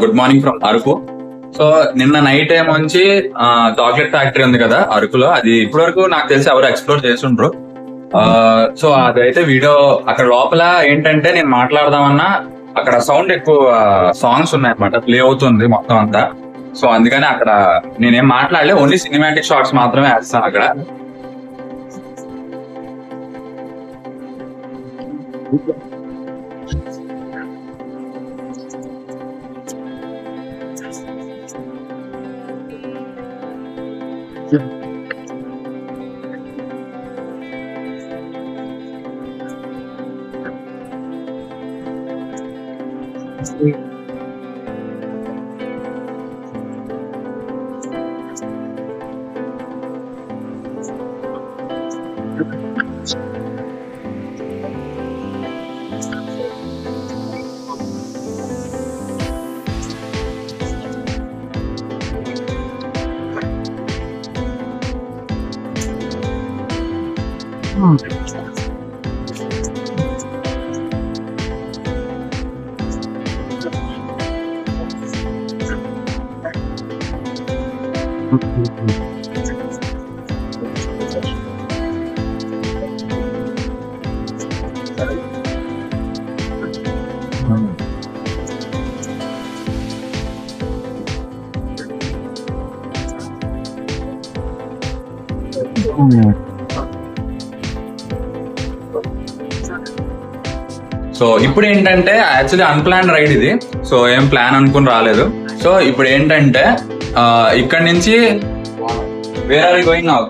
Good morning from Araku. So నిన్న night ఏమొంచి chocolate factory ఉంది కదా అరకులో, అది ఇప్పటి వరకు నాకు తెలిసి ఎవరు ఎక్స్ప్లోర్ చేస్తుండ్రు. సో అదైతే వీడియో అక్కడ లోపల ఏంటంటే నేను మాట్లాడదామన్నా అక్కడ సౌండ్ ఎక్కువ సాంగ్స్ ఉన్నాయన్నమాట, ప్లే అవుతుంది మొత్తం అంతా. సో అందుకని అక్కడ నేనేం మాట్లాడలే, ఓన్లీ సినిమాటిక్ షాట్స్ మాత్రమే వేస్తాను అక్కడ. సో ఇప్పుడు ఏంటంటే యాక్చువల్లీ అన్ప్లాన్ రైడ్ ఇది. సో ఏం ప్లాన్ అనుకుని రాలేదు. సో ఇప్పుడు ఏంటంటే ఇక్కడ నుంచి where are going now?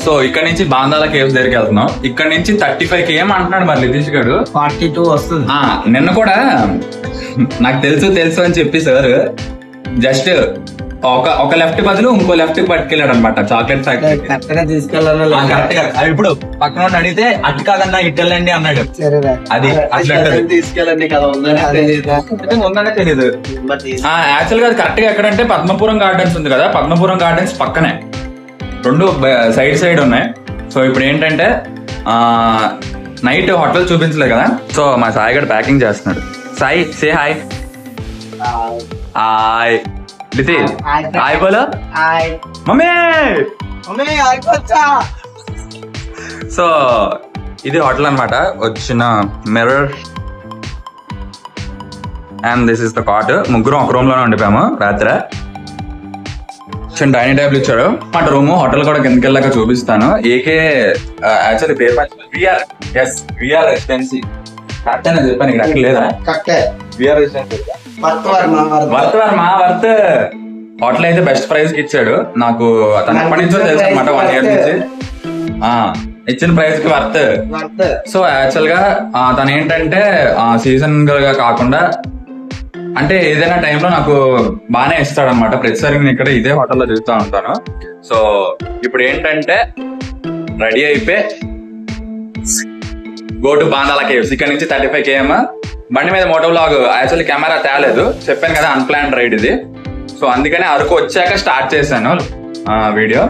So ఇక్కడ నుంచి బాందాల కేవ్స్ దగ్గరికి వెళ్తున్నాం. ఇక్కడ నుంచి 35 km అంటున్నాడు మరి నితీష్ గారు. 42 వస్తుంది. నిన్న కూడా నాకు తెలుసు అని చెప్పి సార్ జస్ట్ ఒక లెఫ్ట్ బదులు ఇంకో లెఫ్ట్ పట్టుకెళ్ళాడు అనమాట చాక్లెట్ ఫ్యాక్టరీ. కరెక్ట్ గా తీసుకెళ్ళాలి. కరెక్ట్ గా ఇప్పుడు పక్కన అడిగితే అటు కాదన్నా ఇటు వెళ్ళండి అన్నాడు. అది అట్లా తీసుకెళ్ళండి కదా, ఉందనే తెలియదు. యాక్చువల్ గా అది కరెక్ట్ గా ఎక్కడంటే పద్మపురం గార్డెన్స్ ఉంది కదా, పద్మపురం గార్డెన్స్ పక్కనే రెండు సైడ్ ఉన్నాయి. సో ఇప్పుడు ఏంటంటే నైట్ హోటల్ చూపించలేదు కదా, సో మా సాయి గడు ప్యాకింగ్ చేస్తున్నాడు. సాయి సే హాయ్. హాయ్ లితి, హాయ్ బోలో. మమ్మీ సో ఇది హోటల్ అనమాట. వచ్చిన mirror and this is the cot. ముగ్గురం ఒక రూమ్ లోనే ఉండిపోయాము రాత్రి. చిన్న డైనింగ్ టేబుల్ ఇచ్చాడు మాట రూమ్. హోటల్ కూడా కిందకి వెళ్ళాక చూపిస్తాను. ఏకే actually paper VR Residency correct అని చెప్పాను. ఇక్కడ అక్కడ లేదా? విఆర్ రెసిడెన్సీ వర్త్ హోటల్ అయితే బెస్ట్ ప్రైజ్ కి ఇచ్చాడు. నాకు తన ఎప్పటి నుంచో తెలుసు అనమాట, 1 year నుంచి. ఇచ్చిన ప్రైజ్ కి వర్త్. సో యాక్చువల్ గా తను ఏంటంటే సీజన్ గా కాకుండా అంటే ఏదైనా టైంలో నాకు బాగానే ఇస్తాడు అనమాట. ప్రతిసారి నేను ఇక్కడ ఇదే హోటల్లో చూస్తూ ఉంటాను. సో ఇప్పుడు ఏంటంటే రెడీ అయిపోయి గో టు బాందాల కేవ్స్. ఇక్కడ నుంచి 35 km. బండి మీద మోటో వ్లాగ్ యాక్చువల్లీ కెమెరా తేలేదు, చెప్పాను కదా అన్ప్లాన్ రైడ్ ఇది. సో అందుకని అరకు వచ్చాక స్టార్ట్ చేశాను వీడియో.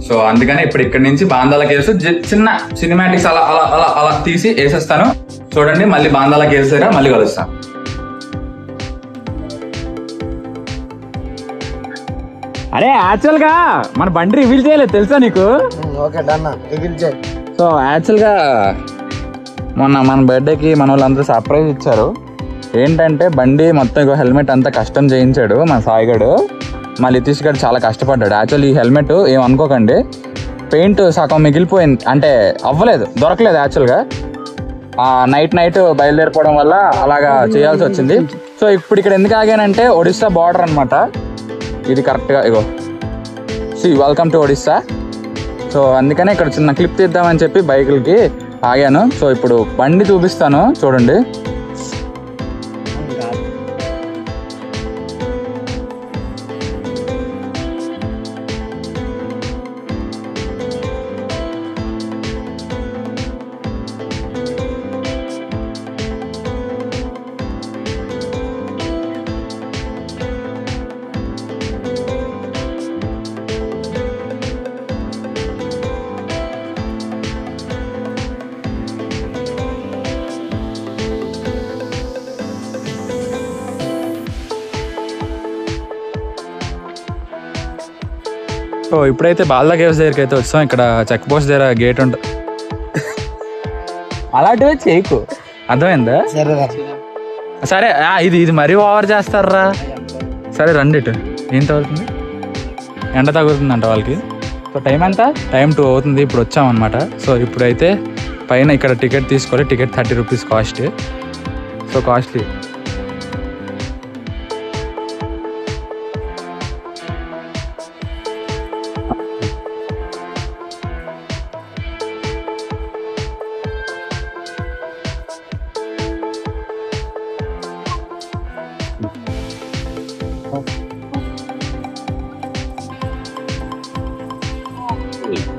సో అందుకని ఇప్పుడు ఇక్కడ నుంచి బాందాల కేవ్స్ చిన్న సినిమాటిక్స్ అలా అలా అలా అలా తీసి వేసేస్తాను. చూడండి, మళ్ళీ బాందాల కేవ్స్ దగ్గర మళ్ళీ కలుస్తాను. అరే యాక్చువల్ గా మన బండి రివీల్ చేయలేదు తెలుసా నీకు? సో యాక్చువల్ గా మొన్న మన బర్త్డేకి మన వాళ్ళంతా సర్ప్రైజ్ ఇచ్చారు. ఏంటంటే బండి మొత్తం హెల్మెట్ అంతా కష్టం చేయించాడు మన సాయిగడు. మా లితీష్ గడు చాలా కష్టపడ్డాడు. యాక్చువల్లీ ఈ హెల్మెట్ ఏమనుకోకండి, పెయింట్ సగం మిగిలిపోయింది, అంటే అవ్వలేదు, దొరకలేదు యాక్చువల్గా. నైట్ బయలుదేరిపోవడం వల్ల అలాగా చేయాల్సి వచ్చింది. సో ఇప్పుడు ఇక్కడ ఎందుకు ఆగానంటే ఒడిస్సా బార్డర్ అనమాట ఇది. కరెక్ట్గా ఇగో వెల్కమ్ టు ఒడిస్సా. సో అందుకనే ఇక్కడ చిన్న క్లిప్ తీద్దామని చెప్పి బైకులకి ఆగాను. సో ఇప్పుడు బండి చూపిస్తాను చూడండి. సో ఇప్పుడైతే బాల్దా కేవ్స్ దగ్గరికి అయితే వచ్చాం. ఇక్కడ చెక్ పోస్ట్ దగ్గర గేట్ ఉంటుంది. అలాంటివే చేయకు, అర్థమైందా? సరే ఇది మరీ ఓవర్ చేస్తారా? సరే రండి ఇటు. ఏం తగ్గుతుంది? ఎండ తగ్గుతుందంట వాళ్ళకి. సో టైం ఎంత? టైం 2 అవుతుంది. ఇప్పుడు వచ్చామన్నమాట. సో ఇప్పుడైతే పైన ఇక్కడ టికెట్ తీసుకోవాలి. Ticket 30 rupees cost. So costly.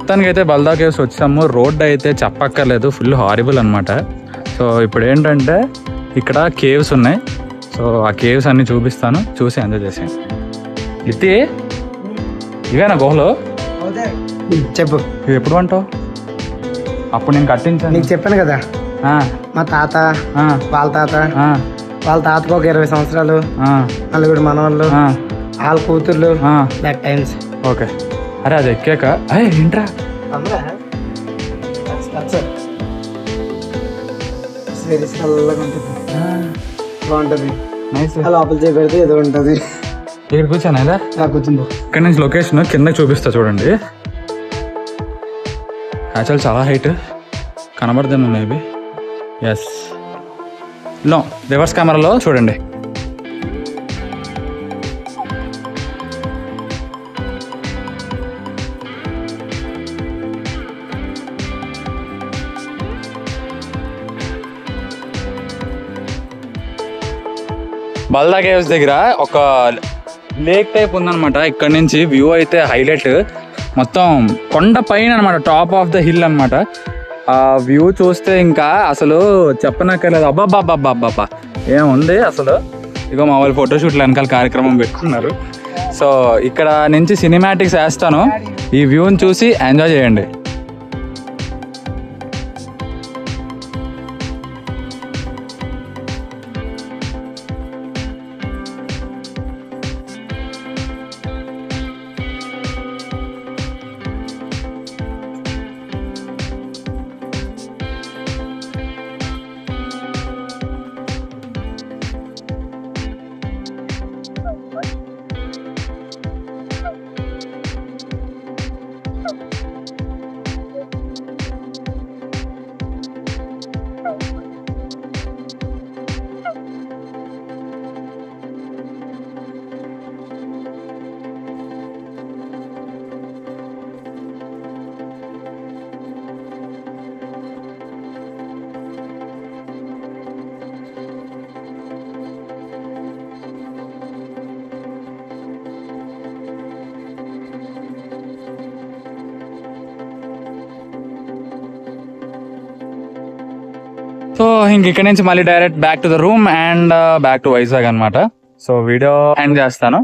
మొత్తానికైతే బల్దా కేవ్స్ వచ్చాము. రోడ్ అయితే చెప్పక్కర్లేదు, ఫుల్ హారిబుల్ అనమాట. సో ఇప్పుడు ఏంటంటే ఇక్కడ కేవ్స్ ఉన్నాయి. సో ఆ కేవ్స్ అన్ని చూపిస్తాను, చూసి ఎంజాయ్ చేసాను. ఇది ఇవేనా గుహలు? చెప్పు. ఇవి ఎప్పుడు అంటావు? అప్పుడు నేను కట్టించాను. నీకు చెప్పాను కదా, మా తాత వాళ్ళ తాతకు ఒక 20 సంవత్సరాలు, నలుగురు మనవాళ్ళు, వాళ్ళ కూతుర్లు, దట్ టైమ్స్. ఓకే. అరే అది ఎక్కాక ఏంట్రా బాగుంటది. లోపల చేపెడితే ఏదో ఉంటది. ఇక్కడ కూర్చోనా? కూర్చుంది. ఇక్కడ నుంచి లొకేషన్ కింద చూపిస్తా చూడండి. యాక్చువల్ చాలా హైట్ కనబడుతుంది మేబీ. ఎస్ నో రివర్స్ కెమెరాలో చూడండి. బల్దా కేవ్స్ దగ్గర ఒక లేక్ టైప్ ఉందన్నమాట. ఇక్కడ నుంచి వ్యూ అయితే హైలైట్. మొత్తం కొండ పైన అనమాట, టాప్ ఆఫ్ ద హిల్ అనమాట. ఆ వ్యూ చూస్తే ఇంకా అసలు చెప్పనక్కర్లేదు. అబ్బాబ్బాబ్బాబ్బా ఏముంది అసలు. ఇగో మా వాళ్ళు ఫోటోషూట్లు వెనకాల కార్యక్రమం పెట్టుకున్నారు. సో ఇక్కడ నుంచి సినిమాటిక్స్ వేస్తాను, ఈ వ్యూని చూసి ఎంజాయ్ చేయండి. సో ఇంక ఇక్కడ నుంచి మళ్ళీ direct back to the room and back to Vizag అనమాట. సో వీడియో ఎండ్ చేస్తాను.